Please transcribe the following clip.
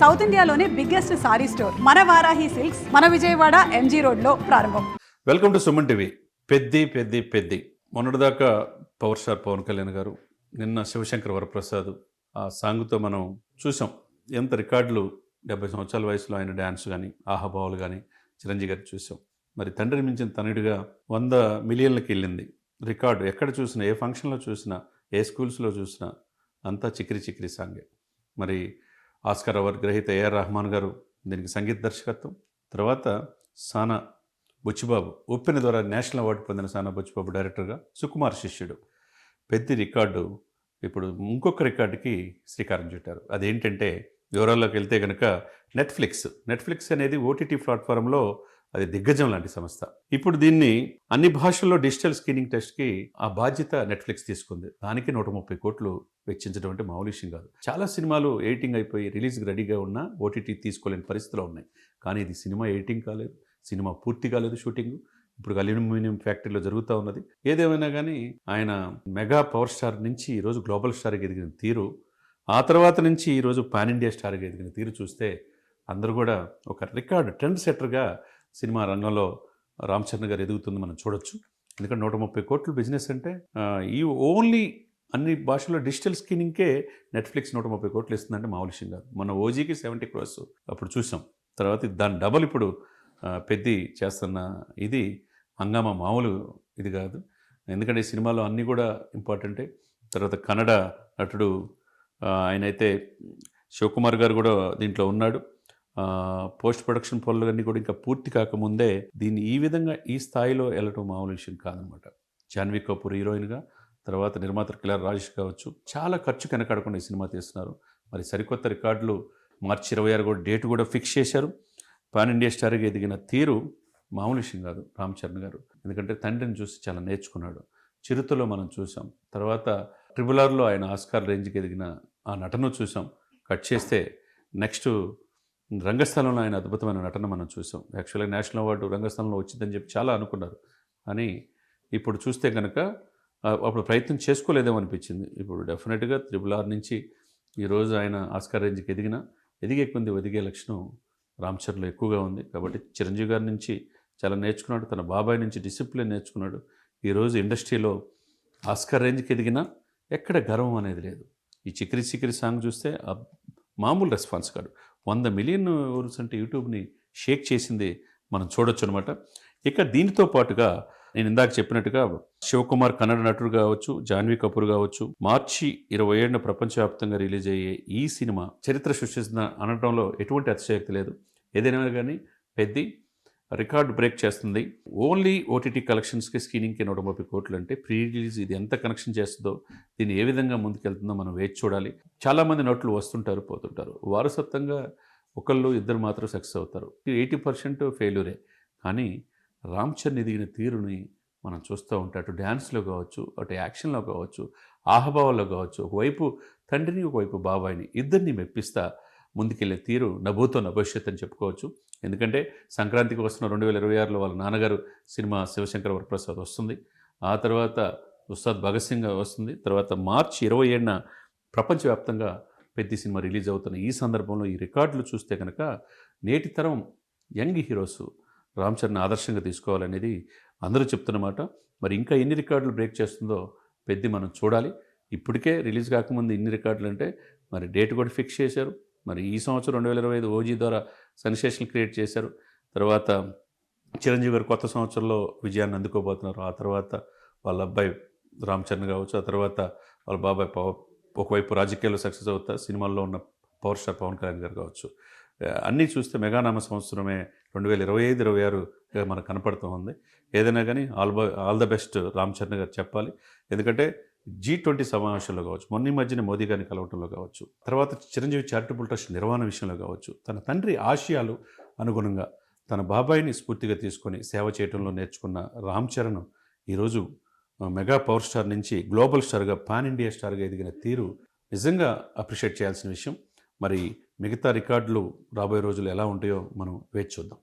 South ఇండియాలోనే biggest sorry store మన Varahi silks మన విజయవాడ ఎంజీ రోడ్లో ప్రారంభం. Welcome to Suman TV. Peddi మొన్నటిదాకా పవర్ స్టార్ పవన్ కళ్యాణ్ గారు, నిన్న శివశంకర్ వరప్రసాద్ ఆ సాంగ్తో మనం చూసాం. ఎంత రికార్డులు 70 సంవత్సరాల వయసులో ఆయన డ్యాన్స్ కానీ ఆహాభావాలు కానీ చిరంజీవి గారు చూసాం. మరి తండ్రిని మించిన తనయుడిగా 100 మిలియన్లకి వెళ్ళింది రికార్డు. ఎక్కడ చూసినా, ఏ ఫంక్షన్లో చూసినా, ఏ స్కూల్స్లో చూసినా అంతా చిక్కిరి సాంగే. మరి ఆస్కార్ అవార్డు గ్రహీత ఏఆర్ రెహమాన్ గారు దీనికి సంగీత దర్శకత్వం. తర్వాత సానా బుచ్చిబాబు, ఉప్పెన ద్వారా నేషనల్ అవార్డు పొందిన సానా బుచ్చిబాబు డైరెక్టర్గా, సుకుమార్ శిష్యుడు. పెద్ద రికార్డు ఇప్పుడు ఇంకొక రికార్డుకి శ్రీకారం చుట్టారు. అదేంటంటే, వివరాల్లోకి వెళ్తే కనుక నెట్ఫ్లిక్స్ అనేది ఓటీటీ ప్లాట్ఫారంలో అది దిగ్గజం లాంటి సంస్థ. ఇప్పుడు దీన్ని అన్ని భాషల్లో డిజిటల్ స్క్రీనింగ్ టెస్ట్కి ఆ బాధ్యత నెట్ఫ్లిక్స్ తీసుకుంది. దానికి 130 కోట్లు వెచ్చించడం అంటే మామూలు విషయం కాదు. చాలా సినిమాలు ఎడిటింగ్ అయిపోయి రిలీజ్కి రెడీగా ఉన్న ఓటీటీ తీసుకోలేని పరిస్థితిలో ఉన్నాయి. కానీ ఇది సినిమా ఎడిటింగ్ కాలేదు, సినిమా పూర్తి కాలేదు, షూటింగ్ ఇప్పుడు అల్యూమినియం ఫ్యాక్టరీలో జరుగుతూ ఉన్నది. ఏదేమైనా కానీ ఆయన మెగా పవర్ స్టార్ నుంచి ఈరోజు గ్లోబల్ స్టార్కి ఎదిగిన తీరు, ఆ తర్వాత నుంచి ఈరోజు పాన్ ఇండియా స్టార్గా ఎదిగిన తీరు చూస్తే అందరూ కూడా ఒక రికార్డ్ ట్రెండ్ సెట్టర్గా సినిమా రంగంలో రామ్ చరణ్ గారు ఎదుగుతుంది మనం చూడొచ్చు. ఎందుకంటే 130 కోట్లు బిజినెస్ అంటే ఈ ఓన్లీ అన్ని భాషల్లో డిజిటల్ స్క్రీనింగ్కే నెట్ఫ్లిక్స్ 130 కోట్లు ఇస్తుందంటే మామూలు విషయం కాదు. మన ఓజీకి 70 crores అప్పుడు చూసాం. తర్వాత దాని డబల్ ఇప్పుడు పెద్ది చేస్తున్న ఇది హంగామా మామూలు ఇది కాదు. ఎందుకంటే ఈ సినిమాలో అన్నీ కూడా ఇంపార్టెంటే. తర్వాత కన్నడ నటుడు ఆయనైతే శివకుమార్ గారు కూడా దీంట్లో ఉన్నాడు. పోస్ట్ ప్రొడక్షన్ పనులన్నీ కూడా ఇంకా పూర్తి కాకముందే దీన్ని ఈ విధంగా ఈ స్థాయిలో వెళ్ళటం మామూలు విషయం కాదనమాట. జాన్వీ కపూర్ హీరోయిన్గా, తర్వాత నిర్మాత కిలార్ రాజేష్ కావచ్చు, చాలా ఖర్చు కనకాడకుండా ఈ సినిమా తీస్తున్నారు. మరి సరికొత్త రికార్డులు మార్చి 26 కూడా డేట్ కూడా ఫిక్స్ చేశారు. పాన్ ఇండియా స్టార్గా ఎదిగిన తీరు మామూలు విషయం కాదు రామ్ చరణ్ గారు. ఎందుకంటే తండ్రిని చూసి చాలా నేర్చుకున్నాడు. చిరుతలో మనం చూసాం. తర్వాత RRRలో ఆయన ఆస్కార్ రేంజ్కి ఎదిగిన ఆ నటన చూసాం. కట్ చేస్తే నెక్స్ట్ రంగస్థలంలో ఆయన అద్భుతమైన నటన మనం చూసాం. యాక్చువల్గా నేషనల్ అవార్డు రంగస్థలంలో వచ్చిందని చెప్పి చాలా అనుకున్నారు. కానీ ఇప్పుడు చూస్తే కనుక అప్పుడు ప్రయత్నం చేసుకోలేదేమో అనిపించింది. ఇప్పుడు డెఫినెట్గా RRR నుంచి ఈరోజు ఆయన ఆస్కార్ రేంజ్కి ఎదిగే కొంది ఎదిగే లక్షణం రామ్ చరణ్లో ఎక్కువగా ఉంది. కాబట్టి చిరంజీవి గారి నుంచి చాలా నేర్చుకున్నాడు. తన బాబాయ్ నుంచి డిసిప్లిన్ నేర్చుకున్నాడు. ఈరోజు ఇండస్ట్రీలో ఆస్కార్ రేంజ్కి ఎదిగినా ఎక్కడ గర్వం అనేది లేదు. ఈ చిక్కిరి సాంగ్ చూస్తే మామూలు రెస్పాన్స్ కాదు. 100 మిలియన్ వ్యూస్ అంటే యూట్యూబ్ని షేక్ చేసింది మనం చూడొచ్చు అనమాట. ఇక దీనితో పాటుగా నేను ఇందాక చెప్పినట్టుగా శివకుమార్ కన్నడ నటుడు కావచ్చు, జాన్వీ కపూర్ కావచ్చు, మార్చి 27న ప్రపంచవ్యాప్తంగా రిలీజ్ అయ్యే ఈ సినిమా చరిత్ర సృష్టిస్తున్న అనడంలో ఎటువంటి అతిశయోక్తి లేదు. ఏదైనా కానీ పెద్ద రికార్డు బ్రేక్ చేస్తుంది. ఓన్లీ ఓటీటీ కలెక్షన్స్కి స్క్రీనింగ్కి 130 కోట్లు అంటే ప్రీ రిలీజ్ ఇది ఎంత కనెక్షన్ చేస్తుందో, దీన్ని ఏ విధంగా ముందుకెళ్తుందో మనం వేచి చూడాలి. చాలామంది నటులు వస్తుంటారు, పోతుంటారు. వారసత్వంగా ఒకళ్ళు ఇద్దరు మాత్రం సక్సెస్ అవుతారు. 80% ఫెయిల్యూరే. కానీ రామ్ చరణ్ ఎదిగిన తీరుని మనం చూస్తూ ఉంటే అటు డ్యాన్స్లో కావచ్చు, అటు యాక్షన్లో కావచ్చు, ఆహభావాల్లో కావచ్చు, ఒకవైపు తండ్రిని ఒకవైపు బాబాయిని ఇద్దరిని మెప్పిస్తా ముందుకెళ్ళే తీరు నభూతో నభవిష్యత్ అని చెప్పుకోవచ్చు. ఎందుకంటే సంక్రాంతికి వస్తున్న 2026లో వాళ్ళ నాన్నగారు సినిమా శివశంకర్ వరప్రసాద్ వస్తుంది. ఆ తర్వాత ఉస్తాద్ భగత్ సింగ్ వస్తుంది. తర్వాత మార్చి 27న ప్రపంచవ్యాప్తంగా పెద్ద సినిమా రిలీజ్ అవుతున్న ఈ సందర్భంలో ఈ రికార్డులు చూస్తే కనుక నేటి తరం యంగ్ హీరోస్ రామ్ చరణ్ ఆదర్శంగా తీసుకోవాలనేది అందరూ చెప్తున్నమాట. మరి ఇంకా ఎన్ని రికార్డులు బ్రేక్ చేస్తుందో పెద్ద మనం చూడాలి. ఇప్పటికే రిలీజ్ కాకముందు ఇన్ని రికార్డులు అంటే మరి డేట్ కూడా ఫిక్స్ చేశారు. మరి ఈ సంవత్సరం 2025 ఓజీ ద్వారా సెన్సేషన్ క్రియేట్ చేశారు. తర్వాత చిరంజీవి గారు కొత్త సంవత్సరంలో విజయాన్ని అందుకోబోతున్నారు. ఆ తర్వాత వాళ్ళ అబ్బాయి రామ్ చరణ్ కావచ్చు, ఆ తర్వాత వాళ్ళ బాబాయ్ ఒకవైపు రాజకీయాల్లో సక్సెస్ అవుతారు, సినిమాల్లో ఉన్న పవర్ స్టార్ పవన్ కళ్యాణ్ గారు కావచ్చు. అన్నీ చూస్తే మెగానామ సంవత్సరమే 2025-26గా మనకు కనపడుతూ ఉంది. ఏదైనా కానీ all the best Ram Charan గారు చెప్పాలి. ఎందుకంటే G20 సమావేశంలో కావచ్చు, మొన్న మధ్యన మోదీ గారిని కలవటంలో కావచ్చు, తర్వాత చిరంజీవి చారిటబుల్ ట్రస్ట్ నిర్వహణ విషయంలో కావచ్చు, తన తండ్రి ఆశయాలు అనుగుణంగా తన బాబాయిని స్ఫూర్తిగా తీసుకొని సేవ చేయడంలో నేర్చుకున్న రామ్ చరణ్ ఈరోజు మెగా పవర్ స్టార్ నుంచి గ్లోబల్ స్టార్గా పాన్ ఇండియా స్టార్గా ఎదిగిన తీరు నిజంగా అప్రిషియేట్ చేయాల్సిన విషయం. మరి మిగతా రికార్డులు రాబోయే రోజులు ఎలా ఉంటాయో మనం వేచి చూద్దాం.